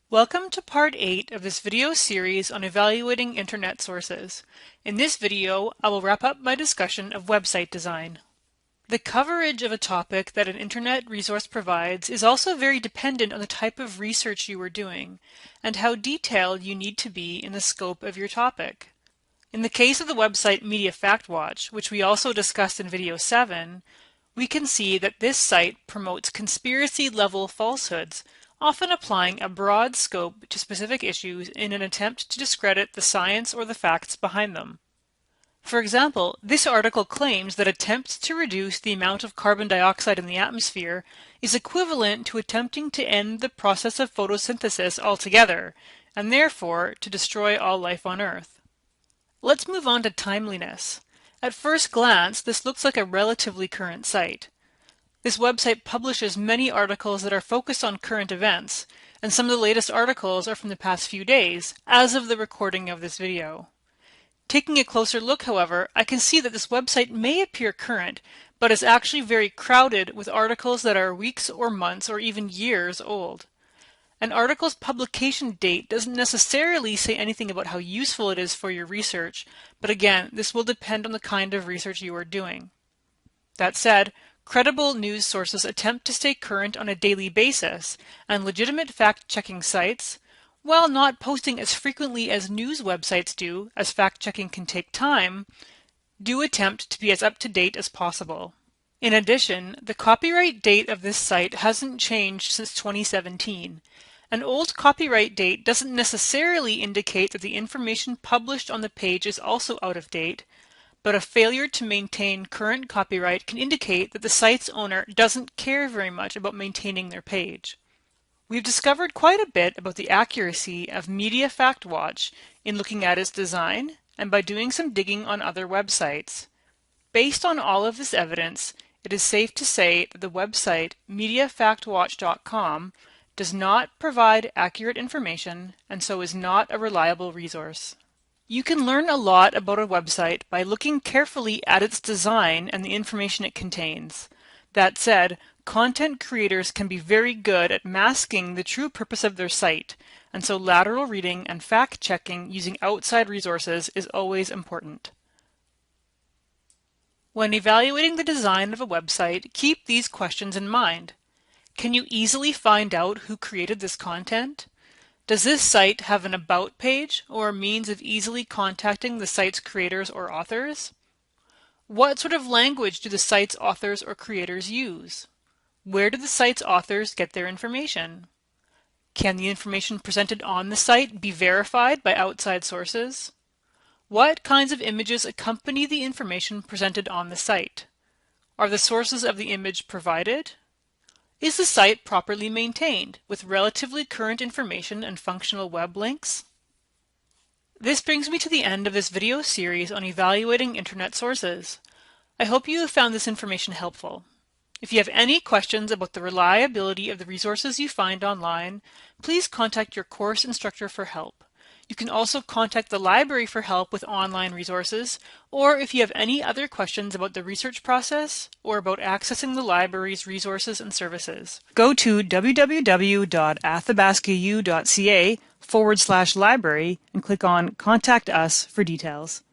Welcome to part 8 of this video series on evaluating internet sources. In this video, I will wrap up my discussion of website design. The coverage of a topic that an internet resource provides is also very dependent on the type of research you are doing and how detailed you need to be in the scope of your topic. In the case of the website Media Fact Watch, which we also discussed in video 7, we can see that this site promotes conspiracy-level falsehoods, often applying a broad scope to specific issues in an attempt to discredit the science or the facts behind them. For example, this article claims that attempts to reduce the amount of carbon dioxide in the atmosphere is equivalent to attempting to end the process of photosynthesis altogether, and therefore to destroy all life on Earth. Let's move on to timeliness. At first glance, this looks like a relatively current site. This website publishes many articles that are focused on current events, and some of the latest articles are from the past few days, as of the recording of this video. Taking a closer look, however, I can see that this website may appear current, but is actually very crowded with articles that are weeks or months or even years old. An article's publication date doesn't necessarily say anything about how useful it is for your research, but again, this will depend on the kind of research you are doing. That said, credible news sources attempt to stay current on a daily basis, and legitimate fact-checking sites, while not posting as frequently as news websites do, as fact-checking can take time, do attempt to be as up-to-date as possible. In addition, the copyright date of this site hasn't changed since 2017. An old copyright date doesn't necessarily indicate that the information published on the page is also out of date, but a failure to maintain current copyright can indicate that the site's owner doesn't care very much about maintaining their page. We've discovered quite a bit about the accuracy of Media Fact Watch in looking at its design and by doing some digging on other websites. Based on all of this evidence, it is safe to say that the website mediafactwatch.com does not provide accurate information and so is not a reliable resource. You can learn a lot about a website by looking carefully at its design and the information it contains. That said, content creators can be very good at masking the true purpose of their site, and so lateral reading and fact-checking using outside resources is always important. When evaluating the design of a website, keep these questions in mind. Can you easily find out who created this content? Does this site have an About page or a means of easily contacting the site's creators or authors? What sort of language do the site's authors or creators use? Where do the site's authors get their information? Can the information presented on the site be verified by outside sources? What kinds of images accompany the information presented on the site? Are the sources of the image provided? Is the site properly maintained, with relatively current information and functional web links? This brings me to the end of this video series on evaluating internet sources. I hope you have found this information helpful. If you have any questions about the reliability of the resources you find online, please contact your course instructor for help. You can also contact the library for help with online resources, or if you have any other questions about the research process or about accessing the library's resources and services. Go to www.athabascau.ca/library and click on Contact Us for details.